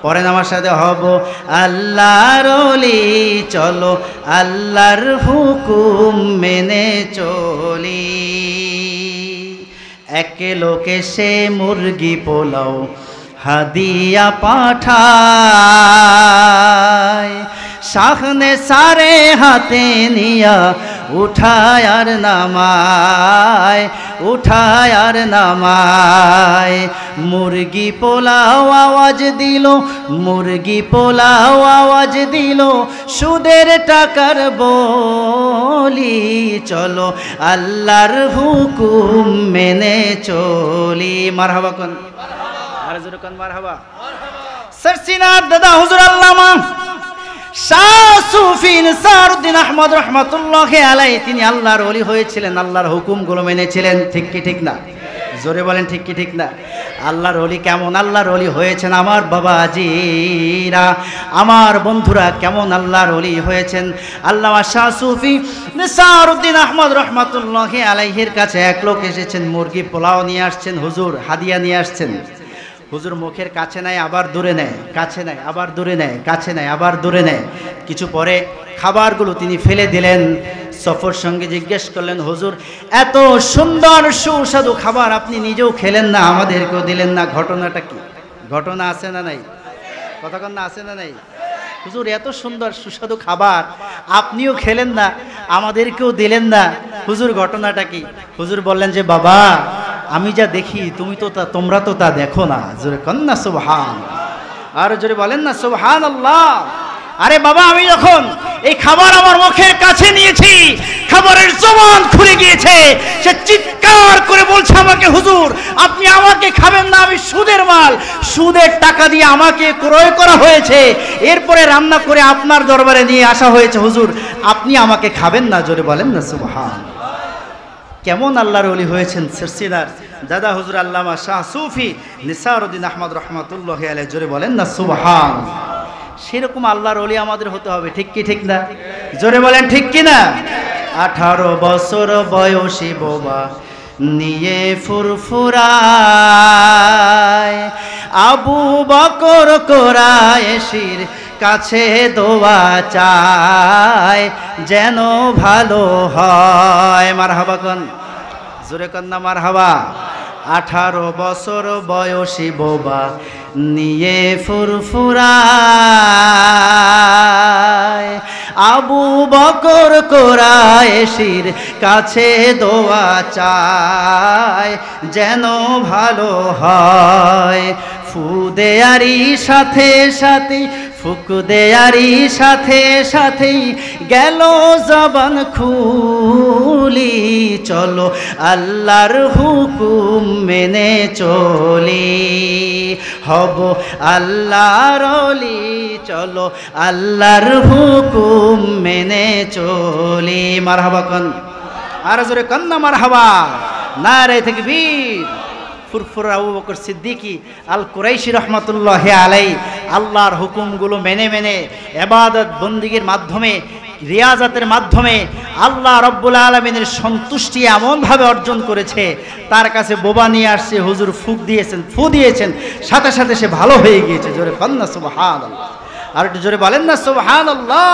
পরেন আমার সাথে, হব আল্লাহর ওলি চলো আল্লাহর হুকুম মেনে চলি। এক লোকে সে মুরগি পোলাও হাদিয়া পাঠায়, সামনে সারে হাতে নিয়া উঠায় আর নামায়, উঠায় আর নামায়। মুরগি পোলাও আওয়াজ দিল, মুরগি পোলাও আওয়াজ দিল, সুদের টাকার বলি চলো আল্লাহর হুকুম মেনে চলি। মারহাবা কোন, আর জোরে কোন মারহাবা। সরসিনার দাদা হুজুর আল্লামা শাহ সুফি নিসারউদ্দিন আহমদ রহমাতুল্লাহি আলাইহি, তিনি আল্লাহর ওলি হয়েছিলেন, আল্লাহর হুকুমগুলো মেনেছিলেন। ঠিক কি ঠিক না? জোরে বলেন ঠিক কি ঠিক না? আল্লাহর ওলি কেমন আল্লাহর ওলি হয়েছেন আমার বাবাজিরা, আমার বন্ধুরা, কেমন আল্লাহর ওলি হয়েছেন। আল্লামা শাহ সুফি নিসারউদ্দিন আহমদ রহমাতুল্লাহি আলাইহির কাছে এক লোক এসেছেন, মুরগি পোলাও নিয়ে আসছেন, হুজুর হাদিয়া নিয়ে আসছেন। হুজুর মুখের কাছে নেয় আবার দূরে নেয়, কাছে নেয় আবার দূরে নেয়, কাছে নেয় আবার দূরে নেয়। কিছু পরে খাবারগুলো তিনি ফেলে দিলেন। সফর সঙ্গে জিজ্ঞেস করলেন, হুজুর এত সুন্দর সুস্বাদু খাবার আপনি নিজেও খেলেন না, আমাদেরকেও দিলেন না, ঘটনাটা কি? ঘটনা আছে না নাই? কথা কন না, আছে না নাই? হুজুর এত সুন্দর সুস্বাদু খাবার আপনিও খেলেন না, আমাদেরকেও দিলেন না, হুজুর ঘটনাটা কি? হুজুর বললেন যে বাবা আমি যা দেখি তুমি তো তা, তোমরা তো তা দেখো না। জোরে কন্না সুবহান, আর জোরে বলেন না সুবহানাল্লাহ। আরে বাবা আমি যখন এই খাবার আমার মুখের কাছে নিয়েছি, খাবারের জবান খুলে গিয়েছে, সে চিৎকার করে বলছে আমাকে, হুজুর আপনি আমাকে খাবেন না, আমি সুদের মাল, সুদের টাকা দিয়ে আমাকে ক্রয় করা হয়েছে, এরপরে রান্না করে আপনার দরবারে নিয়ে আসা হয়েছে, হুজুর আপনি আমাকে খাবেন না। জোরে বলেন না সুবহান। কেমন আল্লাহর ওলি হয়েছেন সিলসিলার দাদা হুজুর আল্লামা শাহ সুফি নিসারউদ্দিন আহমদ রহমাতুল্লাহি আলাইহি। জোরে বলেন না সুবহান। সেরকম আল্লাহর ওলি আমাদের হতে হবে। ঠিক কি ঠিক না? জোরে বলেন ঠিক কি না? 18 বছর বয়সী বোবা নিয়ে ফুরফুরায়, আবু বকর কুরাইশির কাছে দোয়া চায় যেন ভালো হয়। মারহাবা কোন, জোরে কোন না মারহাবা। 18 বছর বয়সী বোবা নিয়ে ফুরফুরায়, আবু বকর কুরাইশির কাছে দোয়া চায় যেন ভালো হয়। ফুদেয়ারি সাথে সাথে, ফুক দেয়ারি সাথে সাথেই গেল জবান খুলি, চলো আল্লাহর হুকুম মেনে চলি, হব আল্লাহর ওলি চলো আল্লাহর হুকুম মেনে চলি। মারহাবা কোন, আর জোরে কোন না মারহাবা। নারে তাকবীর। ফুরফুরা আবু বকর সিদ্দিকী আল কুরাইশি রহমাতুল্লাহি আলাইহি আল্লাহর হুকুমগুলো মেনে মেনে ইবাদত বন্দেগীর মাধ্যমে, রিয়াজাতের মাধ্যমে আল্লাহ রব্বুল আলামিনের সন্তুষ্টি এমনভাবে অর্জন করেছে, তার কাছে বোবা নিয়ে আসছে, হুজুর ফুক দিয়েছেন, ফু দিয়েছেন, সাথে সাথে সে ভালো হয়ে গিয়েছে। জোরে বলেন না সুবহানাল্লাহ। আর একটু জোরে বলেন না সুবহানাল্লাহ।